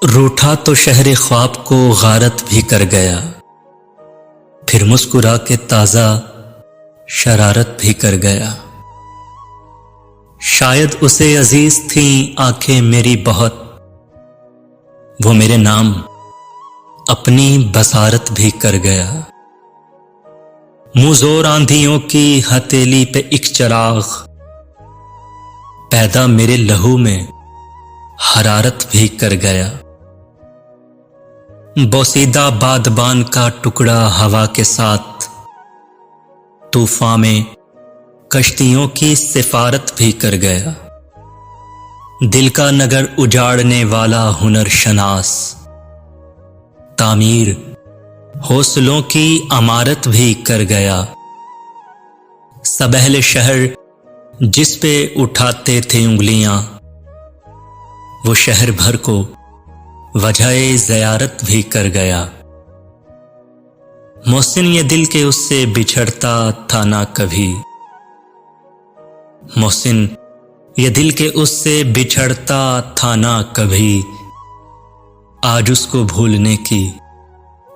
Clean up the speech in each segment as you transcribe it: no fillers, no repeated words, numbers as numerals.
روٹھا تو شہر خواب کو غارت بھی کر گیا، پھر مسکرا کے تازہ شرارت بھی کر گیا۔ شاید اسے عزیز تھیں آنکھیں میری بہت، وہ میرے نام اپنی بصارت بھی کر گیا۔ منہ زور آندھیوں کی ہتیلی پہ ایک چراغ، پیدا میرے لہو میں حرارت بھی کر گیا۔ بوسیدہ بادبان کا ٹکڑا ہوا کے ساتھ، طوفان میں کشتیوں کی سفارت بھی کر گیا۔ دل کا نگر اجاڑنے والا ہنر شناس، تعمیر حوصلوں کی عمارت بھی کر گیا۔ سب اہل شہر جس پہ اٹھاتے تھے انگلیاں، وہ شہر بھر کو وجہ زیارت بھی کر گیا۔ محسن یہ دل کے اس سے بچھڑتا تھا نہ کبھی، محسن یہ دل کے اس سے بچھڑتا تھا نہ کبھی، آج اس کو بھولنے کی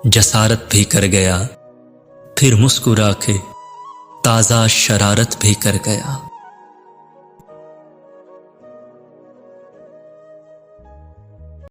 جسارت بھی کر گیا، پھر مسکرا کے تازہ شرارت بھی کر گیا۔